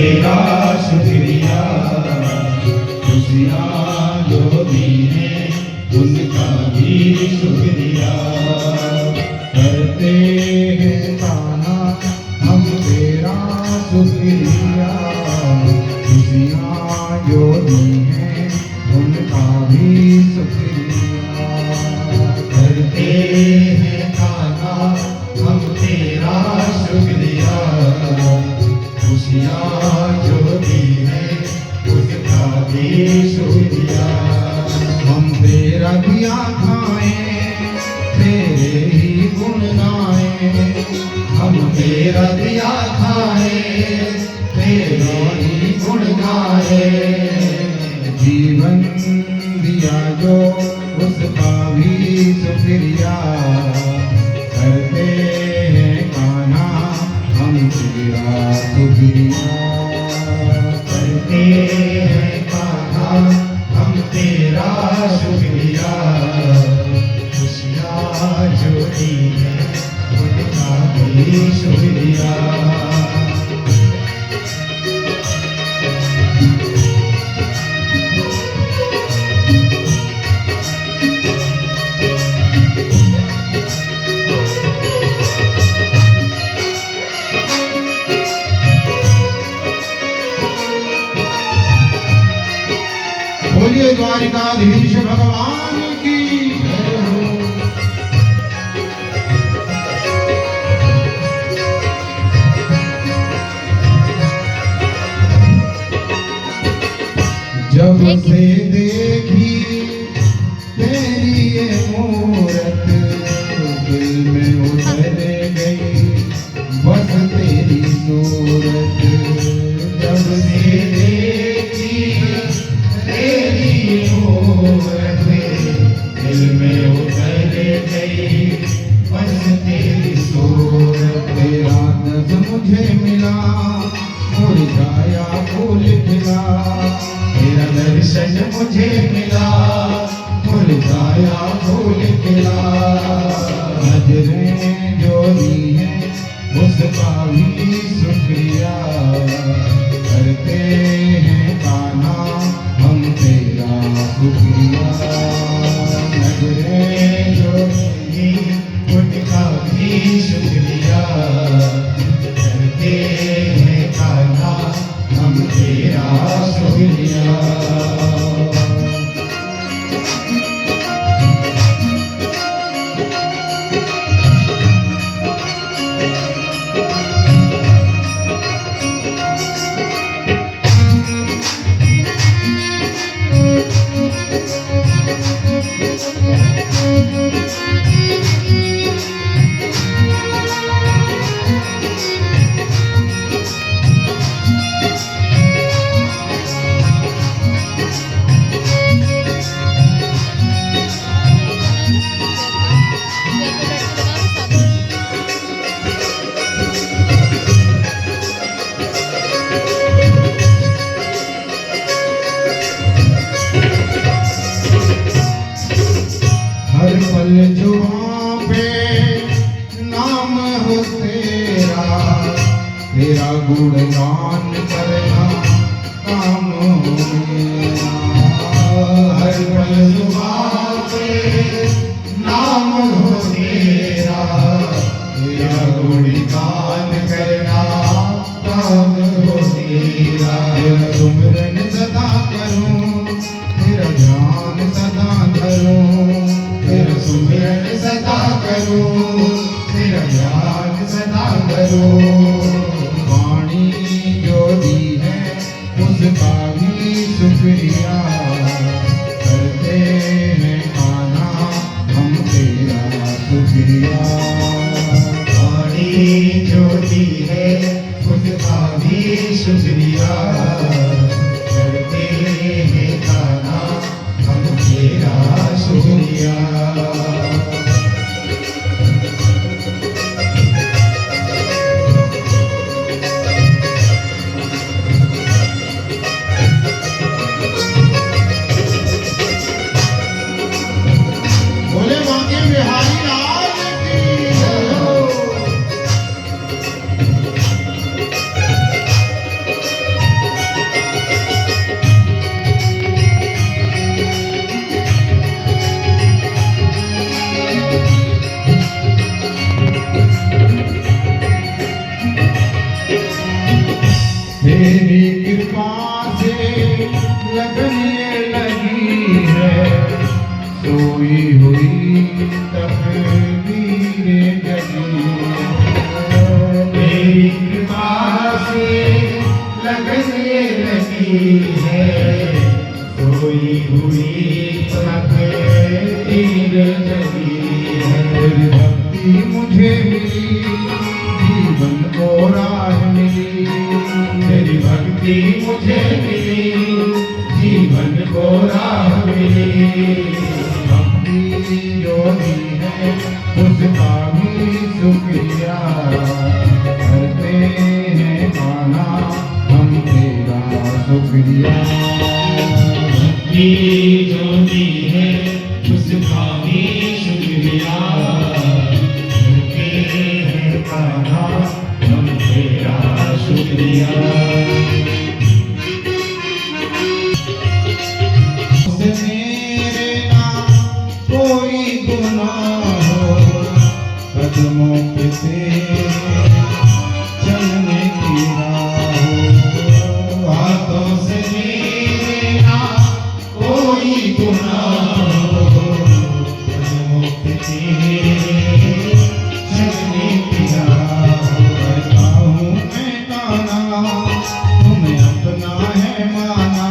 तेरा शुक्रिया, खुशियाँ जो दी हैं उनका भी शुक्रिया। करते हैं ताना हम तेरा शुक्रिया, खुशियाँ जो दी हैं उनका भी शुक्रिया। करते हैं ताना हम तेरा शुक्रिया, खुशियाँ जो दी हैं उसका भी शुक्रिया। हम तेरा दिया खाएं, तेरे ही गुण गाएं। हम तेरा दिया खाएं, तेरा ही गुण गाएं। जीवन दिया जो उसका भी शुक्रिया। करते हैं कान्हा हम तेरा शुक्रिया। करते हैं कान्हा हम तेरा शुक्रिया, खुशियाँ जो दी हैं उनका भी शुक्रिया। बोलिए द्वारिकाधीश भगवान की जय हो। जब से देखी तेरी ये मूरत, दिल में उतर गई बस तेरी सूरत। जब से देखी तेरी मूरत, दिल में उतर गई बस तेरी सूरत। तेरा नज़्म मुझे मिला मुरझाया फूल खिला। तेरा दर्शन मुझे मिला मुरझाया फूल खिला। नजरें जो दी हैं उसका भी शुक्रिया। करते हैं कान्हा हम तेरा शुक्रिया। नजरें जो दी उनका भी शुक्रिया। करते हैं कान्हा हम तेरा शुक्रिया। हर पल जुबां पे नाम हो तेरा, तेरा गुणगान करना काम हो मेरा। हर पल जुबां पे नाम हो तेरा, तेरा गुणगान करना काम हो तेरा। तेरा सुमिरन सदा करूं, तेरा ध्यान सदा धरूं। तेरा सुमिरन सदा करूं, तेरा ध्यान सदा करूं। वाणी जो दी है उसका भी शुक्रिया। करते हैं कान्हा हम तेरा शुक्रिया। वाणी जो दी है उसका भी शुक्रिया। करते हैं कान्हा हम तेरा शुक्रिया। बोले बांके बिहारी लाल की जय हो। तेरी कृपा से लगन ये लगी है, सोई हुई तकदीरें जगी है। तेरी कृपा से लगन ये लगी है, सोई हुई तकदीरें जगी है। तेरी भक्ति मुझे मिली, जीवन को राह मिली। तेरी भक्ति मुझे मिली, जीवन को राह मिली। भक्ति जो दी है उसका भी शुक्रिया करते हैं माना हम तेरा शुक्रिया। भक्ति जो दी है उसका भी शुक्रिया करते हैं कान्हा हम तेरा शुक्रिया। मेरे ना कोई गुनाह हो, कदमों पे तेरे चलने की राह हो। हाथों से मेरे ना कोई गुनाह हो, कदमों पे तेरे चलने की राह हो। कहता हूँ मैं कान्हा, तुम्हें अपना है माना।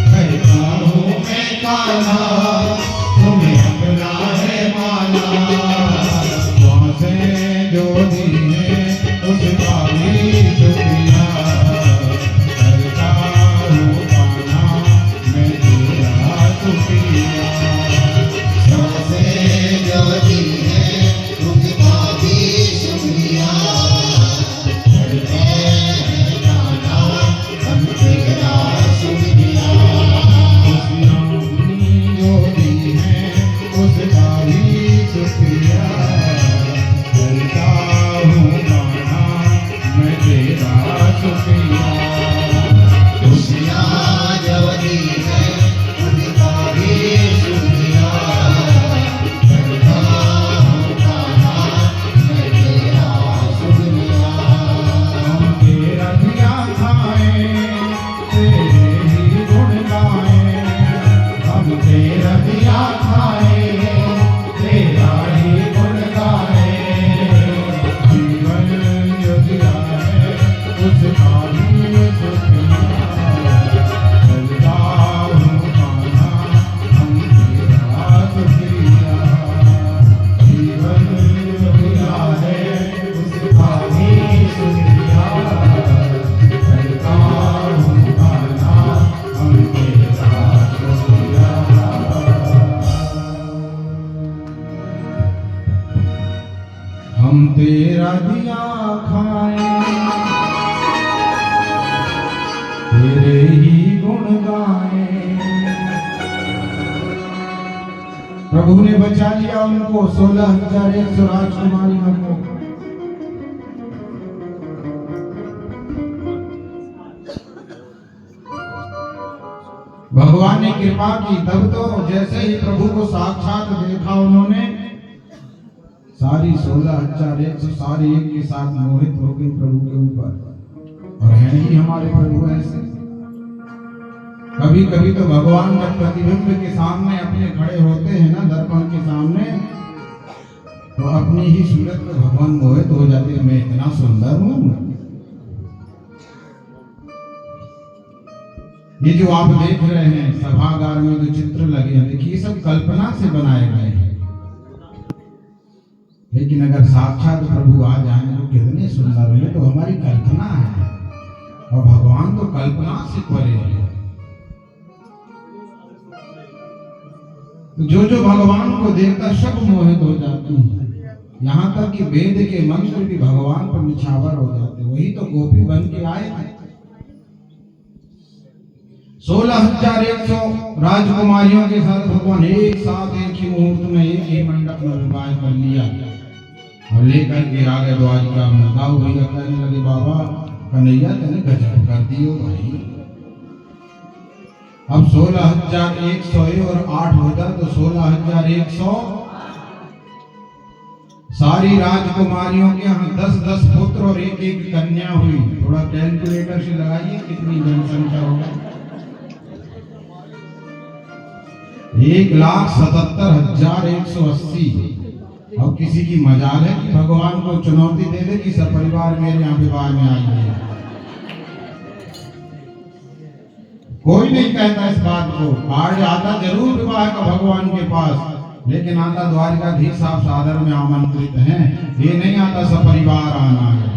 कहता हूँ मैं कान्हा, तुम्हें अपना है माना। सांसें जो दी है उसका भी शुक्रिया करता हूँ कान्हा मैं तेरा शुक्रिया। सांसें जो दी है उसका भी शुक्रिया करते हैं कान्हा हम तेरा शुक्रिया। खुशियाँ जो दी है उसका भी शुक्रिया करता हूँ कान्हा मैं तेरा शुक्रिया। खुशियाँ जो दी है उसका भी शुक्रिया करता हूँ कान्हा मैं तेरा शुक्रिया। हम तेरा दिया खाएं, तेरे ही गुण गाएं। हम तेरा दिया खाएं, तेरा ही गुण गाएं। जीवन जो दिया है उसका भी शुक्रिया करता हूँ कान्हा हम तेरा शुक्रिया। जीवन जो दिया है उसका भी शुक्रिया करता हूँ कान्हा हम तेरा शुक्रिया। हम तेरा दिया खाएं, तेरे ही गुण गाएं। प्रभु ने बचा लिया उनको 16,100 राजकुमारियों को। भगवान ने कृपा की, तब तो जैसे ही प्रभु को साक्षात देखा उन्होंने सारी 16,100 सारी एक के साथ मोहित हो गई प्रभु के ऊपर। और है ही हमारे प्रभु ऐसे। कभी कभी तो भगवान जब प्रतिबिंब के सामने अपने खड़े होते हैं ना, दर्पण के सामने, तो अपनी ही सूरत में भगवान मोहित हो जाते हैं, मैं इतना सुंदर हूँ। ये जो आप देख रहे हैं सभागार में जो चित्र लगे हैं, देखिए सब कल्पना से बनाए गए हैं। लेकिन अगर साक्षात प्रभु आ जाए तो कितने सुंदर होंगे। तो हमारी कल्पना है और भगवान तो कल्पना से परे है। जो जो भगवान को देखता सब मोहित हो जाते हैं। यहाँ तक कि वेद के मंत्र भी भगवान पर निछावर हो जाते। वही तो गोपी बन के आए थे। 16,100 राजकुमारियों के साथ भगवान एक साथ एक ही मुहूर्त में एक ही मंडप में विवाह कर लिया और लेकर के आगे द्वारिका में गाँव भैया कहने लगे, बाबा कन्हैया तेने गजब कर दियो भाई। अब 16,100 और 8 होता तो 16,100 सारी राजकुमारियों के यहाँ 10-10 पुत्र और एक एक कन्या हुई। थोड़ा कैलकुलेटर से लगाइए कितनी जनसंख्या होगा। 1,77,180। अब किसी की मजाल है कि भगवान को चुनौती दे दे कि सब परिवार मेरे यहाँ विवाह में आइए। कोई नहीं कहता इस बात को। कार्ड आता जरूर विवाह का भगवान के पास, लेकिन आता द्वारिकाधीश साहब सादर में आमंत्रित हैं। ये नहीं आता सपरिवार आना है।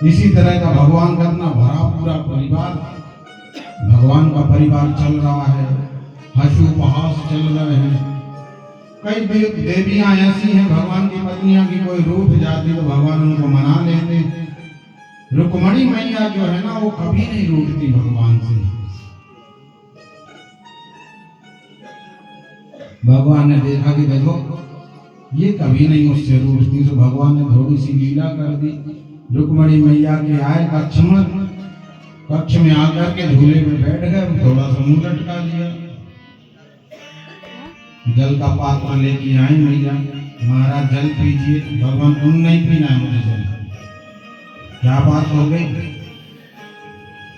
इसी तरह का भगवान का अपना भरा पूरा परिवार, भगवान का परिवार चल रहा है, हर्षोपहास चल रहे हैं। कई देवियां ऐसी हैं भगवान की पत्नियां की कोई रूठ जाती तो भगवान उनको मना लेते। रुक्मणी मैया जो है ना वो कभी नहीं रूठती भगवान से। भगवान ने देखा कि देखो ये कभी नहीं मुझसे रूठती, तो भगवान ने थोड़ी सी लीला कर दी। रुक्मणी मैया के आए कक्ष में आकर के झूले में बैठ गए, थोड़ा सा मुंह लटका लिया। जल का पात्र लेके आई मैया, महाराज जल पीजिए। भगवान तुम नहीं पीना है मुझे जल। क्या बात हो गई?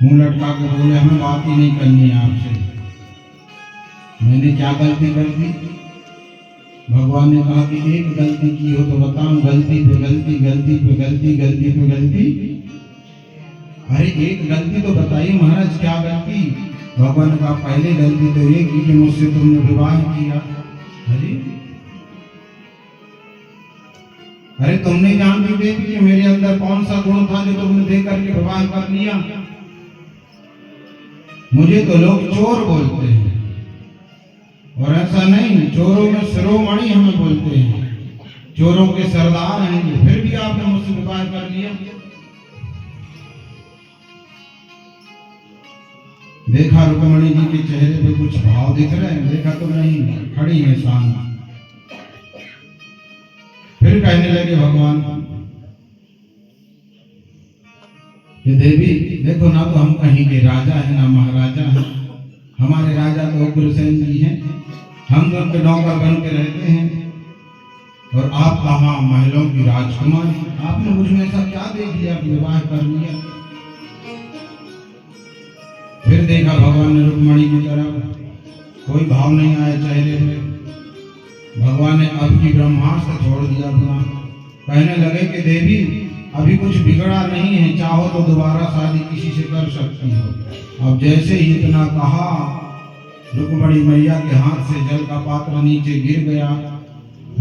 मुंह लटका के बोले हमें बात ही नहीं करनी है आपसे। मैंने क्या गलती कर दी? भगवान ने कहा कि एक गलती की हो तो बताऊं। गलती पे गलती, गलती पे गलती, गलती पे गलती। अरे एक गलती तो बताइए महाराज, क्या गलती? भगवान ने कहा पहले गलती तो ये की कि मुझसे तुमने विवाह किया। अरे तुमने जानती देवी कि मेरे अंदर कौन सा गुण था जो तुमने देख करके विवाह कर लिया? मुझे तो लोग चोर बोलते हैं, और ऐसा नहीं, चोरों में शिरोमणि हमें बोलते हैं, चोरों के सरदार हैं। फिर भी आपने मुझसे विवाह कर लिया। देखा रुक्मणी जी के चेहरे पे कुछ भाव दिख रहे हैं? देखा तो नहीं, खड़ी है शांत। फिर कहने लगे भगवान कि देवी देखो ना, तो हम कहीं के राजा है ना महाराजा है। हमारे राजा तो उग्रसेन जी हैं, हम तो उनके नौकर बन के रहते हैं, और आप कहाँ महलों की राजकुमारी। आपने मुझ में ऐसा क्या देख लिया कि विवाह कर लिया? फिर देखा भगवान ने रुक्मणी की तरफ, कोई भाव नहीं आया चेहरे पे। भगवान ने अब की ब्रह्मास्त्र छोड़ दिया अपना। कहने लगे कि देवी अभी कुछ बिगड़ा नहीं है, चाहो तो दोबारा शादी किसी से कर सकती हो। अब जैसे ही इतना कहा, रुक्मणी मैया के हाथ से जल का पात्र नीचे गिर गया।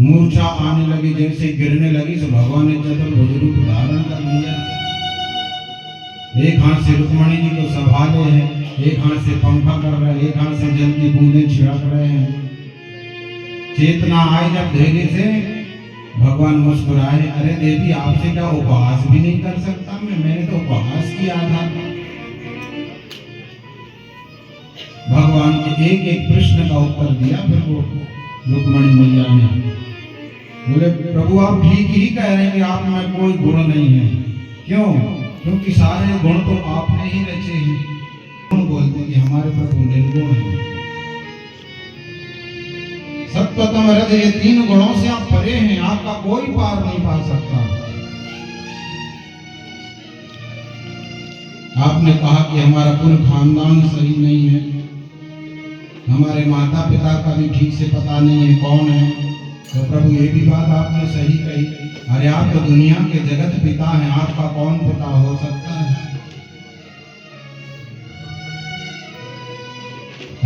मूर्छा आने लगी, जैसे गिरने लगी तो भगवान ने चतुर्भुज रूप धारण कर लिया। एक हाथ से रुक्मणी जी को संभाले हैं, एक हाथ से पंखा कर रहे हैं, एक हाथ से जल की बूंदें छिड़क रहे हैं। चेतना आई जब धैर्य से, भगवान मुस्कुराए। अरे देवी आपसे क्या उपहास भी नहीं कर सकता मैंने तो उपहास किया था। भगवान के एक एक प्रश्न का उत्तर दिया। फिर वो रुक्मणी मैया ने बोले प्रभु आप ठीक ही कह रहे हैं कि आप में कोई गुण नहीं है। क्यों? क्योंकि सारे गुण तो आपने ही रचे हैं। बोलते कि हमारे प्रभु निर्गुण हैं। सत्व तम रज ये तीन गुणों से आप परे हैं, आपका कोई पार नहीं पा सकता। आपने कहा कि हमारा कुल खानदान सही नहीं है, हमारे माता पिता का भी ठीक से पता नहीं है कौन है। तो प्रभु ये भी बात आपने सही कही। अरे आप तो दुनिया के जगत पिता हैं, आपका कौन पिता हो सकता है?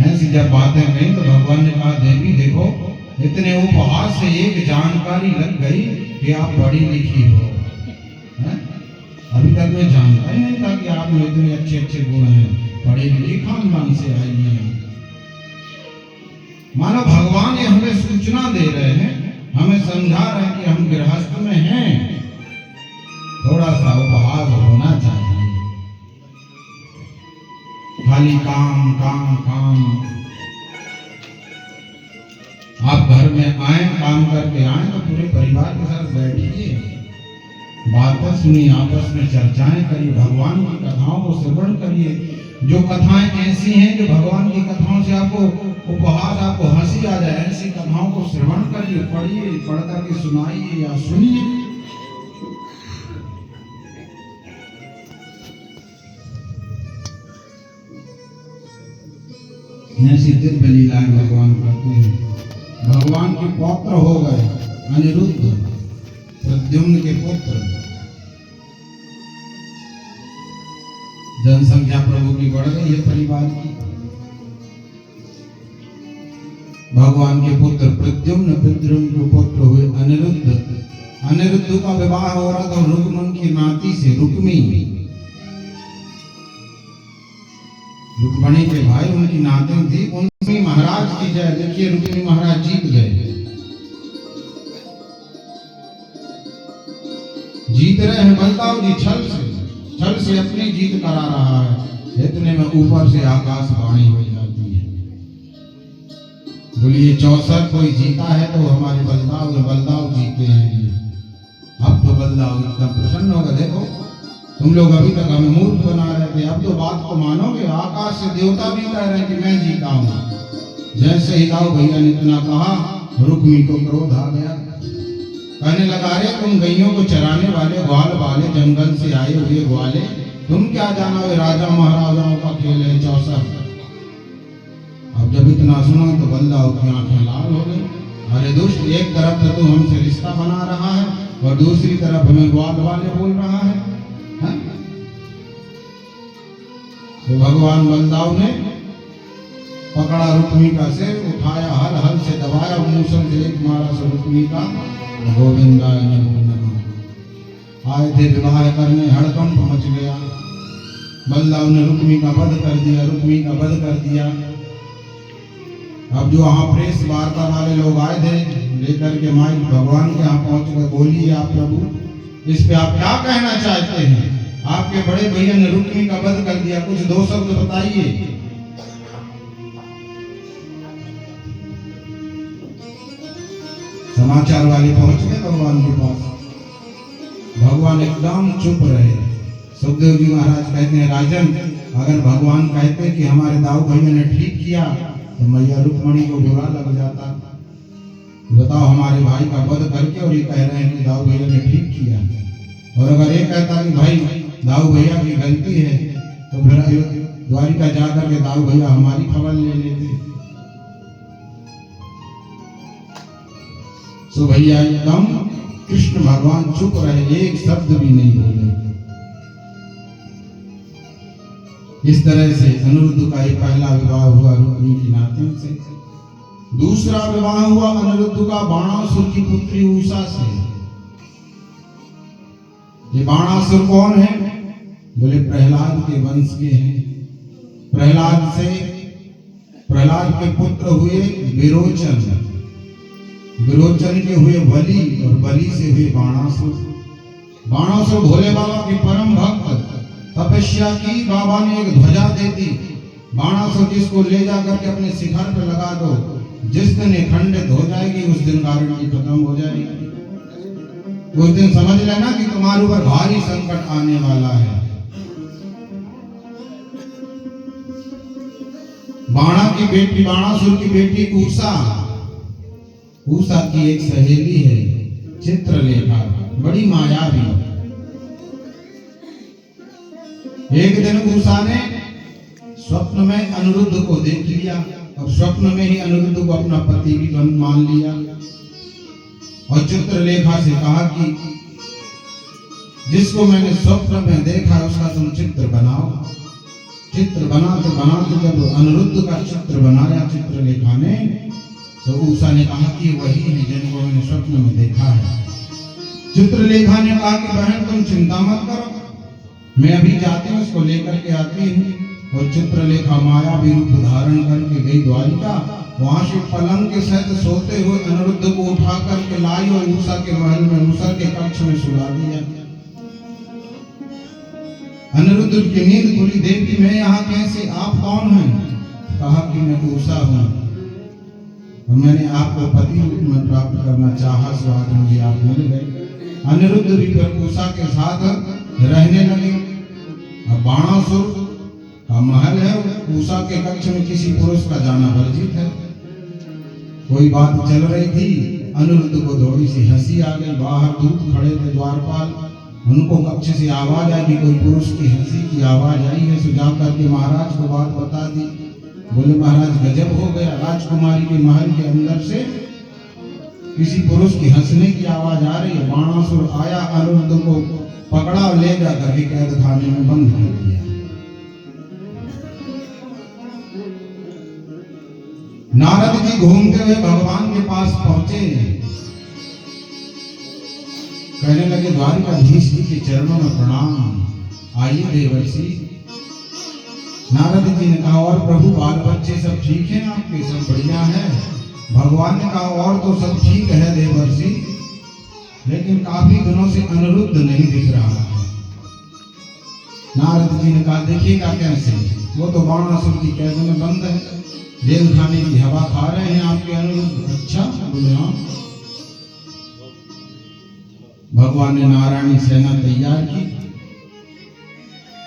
ऐसी जब बातें कही तो भगवान ने कहा देवी देखो, इतने उपहास से एक जानकारी लग गई कि आप पढ़ी लिखी हो। अभी तक मैं जानता ही नहीं था कि आप में इतने अच्छे अच्छे गुण हैं, पढ़े लिखे खानदान से आई हैं। मानो भगवान ये हमें सूचना दे रहे हैं, हमें समझा रहे हैं कि हम गृहस्थ में हैं, थोड़ा सा उपहास होना चाहिए। खाली काम काम काम। आप घर में आए, काम करके आए तो पूरे परिवार के साथ बैठिए, बातें सुनिए, आपस में चर्चाएं करिए, भगवान की कथाओं को श्रवण करिए। जो कथाएं ऐसी हैं जो भगवान की कथाओं से आपको उपहास, आपको हंसी आ जाए, ऐसी कथाओं को श्रवण करिए, पढ़िए, पढ़ करके सुनाइए या सुनिए। ऐसी दिव्य लीलाएं भगवान करते हैं। भगवान के पौत्र हो गए अनिरुद्ध, प्रद्युम्न के पुत्र। जनसंख्या प्रभु की बढ़ गई है परिवार की। भगवान के पुत्र प्रद्युम्न, प्रद्युम्न के पुत्र हुए अनिरुद्ध। अनिरुद्ध का विवाह हो रहा था रुक्मन की नाती से, रुक्मी, रुक्मणी के भाई उनकी नातिन थी। उनकी महाराज की जय। देखिए रुक्मी महाराज जीत गए, जीत रहे हैं बलदाऊ जी छल से अपनी जीत करा रहा है। इतने में ऊपर से आकाशवाणी हो जाती है, बोलिए 64 कोई जीता है तो हमारे बलदाऊ जीते हैं। ये अब तो बलदाऊ एकदम प्रसन्न होगा। देखो तुम लोग अभी तक हमें मूर्ख बना रहे थे, अब तो बात को मानोगे। आकाश से देवता भी कह रहे हैं कि मैं जीता हूं। जैसे ही दाऊ भैया ने इतना कहा, रुक्मी को क्रोध आ गया। कहने लगा, अरे तुम गैयों को चराने वाले, ग्वाल वाले, जंगल से आए हुए ग्वाले, तुम क्या जाना वे राजा महाराजाओं का खेल है 64। अब जब इतना सुना तो बलदाऊ की आंखें लाल हो गई। अरे दुष्ट, एक तरफ तो तू हमसे रिश्ता बना रहा है और दूसरी तरफ हमें ग्वाल वाले बोल रहा है। तो भगवान बलदाऊ ने पकड़ा रुक्मी का सिर, उठाया, हल से दबाया, मूसल से एक मारा से रुक्मी का गोविंदाय नमो नमः। आए थे विवाह करने, हड़कंप मच गया। बलदाऊ ने रुक्मी का वध कर दिया, रुक्मी का वध कर दिया। अब जो वहां प्रेस वार्ता वाले लोग आए थे लेकर के माइक भगवान के यहाँ पहुंच गए। बोलिए आप प्रभु, इस पे आप क्या कहना चाहते हैं? आपके बड़े भैया ने रुक्मी का वध कर दिया, कुछ 2 शब्द बताइए। समाचार वाले पहुंच गए भगवान के पास। भगवान एकदम चुप रहे। सुखदेव जी महाराज कहते हैं, राजन, अगर भगवान कहते कि हमारे दाऊ भैया ने ठीक किया तो मैया रुक्मणी को बुरा लग जाता। बताओ, हमारे भाई का वध करके और ये कह रहे हैं कि दाऊ भैया ने ठीक किया। और अगर ये कहता कि भाई दाऊ भैया की गलती है तो फिर द्वारिका जाकर के दाऊ भैया हमारी खबर ले लेते। सो भैया एकदम कृष्ण भगवान चुप रहे, एक शब्द भी नहीं बोले। इस तरह से अनिरुद्ध का ये पहला विवाह हुआ रुक्मी की नातिन से। दूसरा विवाह हुआ अनिरुद्ध का बाणासुर की पुत्री उषा से। ये बाणासुर कौन है? बोले प्रहलाद के वंश के हैं। प्रहलाद के पुत्र हुए विरोचन, विरोचन के हुए बलि और बलि से हुए बाणासुर। बाणासुर भोले बाबा के परम भक्त, तपस्या की, बाबा ने एक ध्वजा दे दी। बाणासुर जिसको ले जाकर के अपने शिखर पर लगा दो, जिस दिन ये खंडित हो जाएगी उस दिन गारंटी खत्म हो जाएगी। उस दिन समझ लेना कि तुम्हारे ऊपर भारी संकट आने वाला है। बाणासुर की बेटी उषा की एक सहेली है चित्रलेखा, बड़ी मायावी। एक दिन उषा ने स्वप्न में अनिरुद्ध को देख लिया और स्वप्न में ही अनिरुद्ध को अपना पति भी मान लिया और चित्रलेखा से कहा कि जिसको मैंने स्वप्न में देखा उसका तुम चित्र बनाओ। चित्र बनाते बनाते जब अनिरुद्ध का चित्र बनाया चित्रलेखा ने, तो उषा ने कहा कि वही है जिनको मैंने स्वप्न में देखा है। चित्रलेखा ने कहा कि बहन तुम चिंता मत करो, मैं अभी जाती हूँ, उसको लेकर के आती हूँ। और चित्रलेखा मायावी रूप धारण करके गई द्वारिका। वहां से पलंग के सहित सोते हुए अनिरुद्ध को उठा करके लाई और उषा के महल में, उषा के कक्ष में सुला दिया। अनिरुद्ध की नींद खुली, देखी मैं यहाँ कैसे, आप कौन हैं? कहा कि मैं उषा हूँ और मैंने आपको पति रूप में प्राप्त करना चाहा, सो आज मुझे आप मिल गए। अनिरुद्ध भी फिर उषा के साथ रहने लगे। अब बाणासुर का महल है, उषा के कक्ष में किसी पुरुष का जाना वर्जित है। कोई बात चल रही थी, अनिरुद्ध को थोड़ी सी हंसी आ गई। बाहर दूत खड़े थे द्वारपाल, उनको कक्ष से आवाज आई कि कोई पुरुष की हंसी की आवाज आई है। सुझा करके महाराज को बात बता दी। बोले महाराज गजब हो गया, राजकुमारी के महल के अंदर से किसी पुरुष की हंसने की आवाज आ रही है। बाणासुर आया, अनिरुद्ध को पकड़ा और ले जाकर के कैद खाने में बंद कर दिया। नारद जी घूमते हुए भगवान के पास पहुंचे, कहने लगे द्वारिकाधीश जी के चरणों में प्रणाम, आइए देवर्षि। नारद जी ने कहा और प्रभु बाल बच्चे सब ठीक हैं आपके, सब बढ़िया है? भगवान ने कहा और तो सब ठीक है देवर्षि, लेकिन काफी दिनों से अनिरुद्ध नहीं दिख रहा है। नारद जी ने कहा देखिएगा कैसे, वो तो बाणासुर की कैद में बंद है, जेल खाने की हवा खा रहे हैं आपके अनिरुद्ध। अच्छा बोले हाँ। भगवान ने नारायणी सेना तैयार की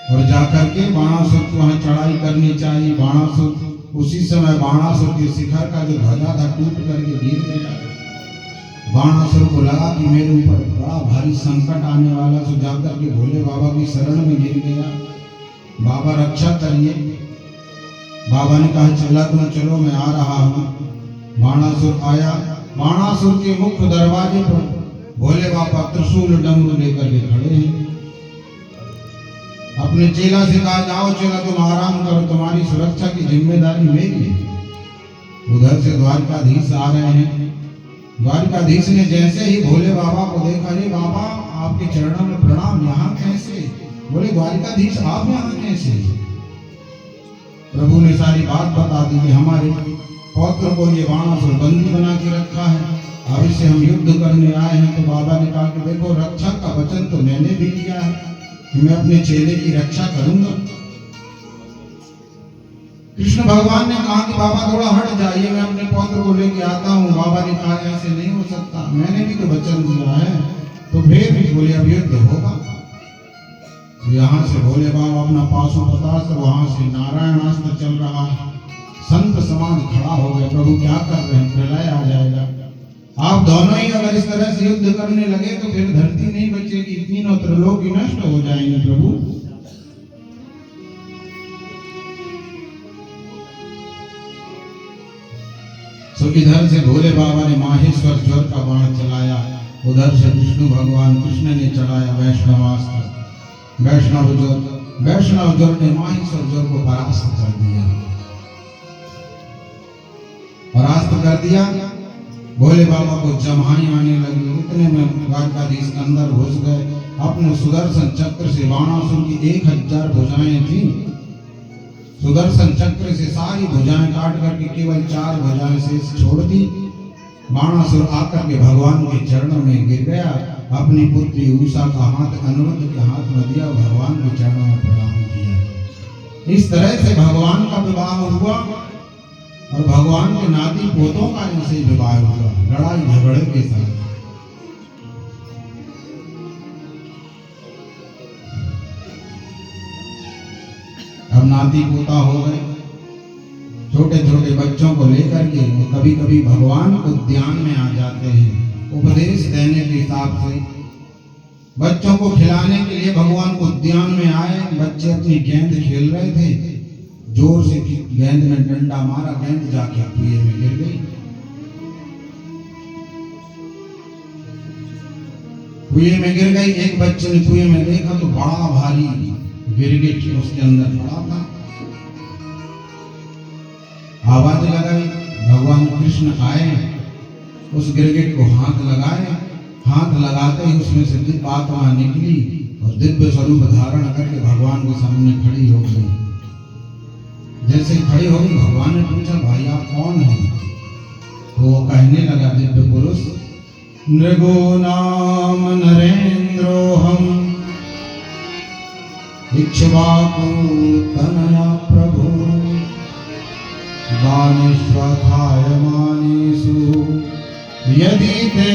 और जाकर के बाणासुर को वहां चढ़ाई करनी चाहिए। बाणासुर उसी समय बाणासुर के शिखर का जो ध्वजा था टूट करके गिर गया। बाणासुर को लगा कि मेरे ऊपर बड़ा भारी संकट आने वाला, सो जाकर के भोले बाबा की शरण में गिर गया। बाबा रक्षा करिए। बाबा ने कहा चला तुम चलो, मैं आ रहा हूँ। बाणासुर आया। बाणासुर के मुख्य दरवाजे पर भोले बाबा त्रिशूल डमरू लेकर के खड़े हैं। अपने चेला से कहा जाओ चेला तुम आराम करो, तुम्हारी सुरक्षा की जिम्मेदारी मेरी है। उधर से द्वारकाधीश आ रहे हैं। द्वारकाधीश ने जैसे ही भोले बाबा को देखा, अरे बाबा आपके चरणों में प्रणाम, यहाँ कैसे? बोले द्वारकाधीश आप यहाँ कैसे? प्रभु ने सारी बात बता दी कि हमारे पौत्र को ये बाणासुर बंदी बना के रखा है, अब इससे हम युद्ध करने आए हैं। तो बाबा ने कहा कि देखो रक्षा का वचन तो मैंने भी दिया है कि मैं अपने चेले की रक्षा करूंगा। कृष्ण भगवान ने कहा कि बाबा थोड़ा हट जाइए, मैं अपने पौत्र को लेके आता हूँ। बाबा ने कहा ऐसे नहीं हो सकता, मैंने भी तो वचन दिया है। तो फिर भी बोले अब युद्ध होगा। यहाँ से भोले बाबा अपना पाशुपतास्त्र, वहां से नारायणास्त्र चल रहा है। संत समाज खड़ा हो गया, प्रभु क्या कर रहे हैं, प्रलय आ जाएगा। आप दोनों ही अगर इस तरह से युद्ध करने लगे तो फिर धरती नहीं बचेगी, तीनों त्रिलोक नष्ट हो जाएंगे प्रभु। तो इधर से भोले बाबा ने माहेश्वर ज्वर का बाण चलाया, उधर से विष्णु भगवान कृष्ण ने चलाया वैष्णवास्त्र। वैष्णव ज्वर ने माहेश्वर ज्वर को परास्त कर दिया। परास्त कर दिया। भोले बाबा को जमाई आने लगी। इतने में द्वारकाधीश अंदर घुस गए। अपने सुदर्शन चक्र से बाणासुर की 1000 भुजाएं थी। सुदर्शन चक्र से सारी भुजाएं काट करके केवल 4 भुजाएं शेष छोड़ दी। बाणासुर आकर के भगवान के चरणों में गिर गया। अपनी पुत्री उषा का हाथ अनिरुद्ध के हाथ में दिया, भगवान के चरणों में प्रणाम किया। इस तरह से भगवान का विवाह हुआ और भगवान के नाती पोतों का इनसे विवाह हुआ, लड़ाई झगड़े के साथ। अब नाती पोता हो गए। छोटे छोटे बच्चों को लेकर के कभी कभी भगवान उद्यान में आ जाते हैं उपदेश देने के हिसाब से। बच्चों को खिलाने के लिए भगवान उद्यान में आए। बच्चे अपनी गेंद खेल रहे थे, जोर से गेंद में डंडा मारा, गेंद जाके कुएं में गिर गई। कुएं में गिर गई। एक बच्चे ने कुएं में देखा तो बड़ा भारी गिरगिट उसके अंदर पड़ा था। आवाज लगाई। भगवान कृष्ण आए, उस गिरगिट को हाथ लगाए। हाथ लगाते ही उसमें से दिव्य आत्मा निकली और दिव्य स्वरूप धारण करके भगवान के सामने खड़ी हो गई। जैसे खड़ी हो गई, भगवान ने पूछा भाई आप कौन हैं? तो वो कहने लगा दिव्य पुरुष, नृगो नाम नरेंद्रोहम इक्ष्वाकु तनया प्रभु दानेष्वथाय मानेषु यदि ते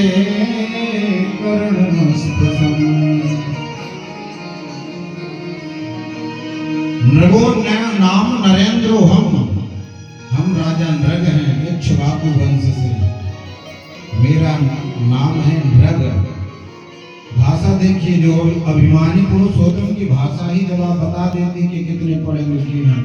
कर्णमस्पृशम्। नृगो नाम नरेंद्रोहम, हम राजा नृग हैं इक्ष्वाकु वंश से, मेरा नाम है नृग। भाषा देखिए, जो अभिमानी पुरुष होते हैं उनकी भाषा ही जवाब बता देती कि कितने पढ़े लिखे हैं।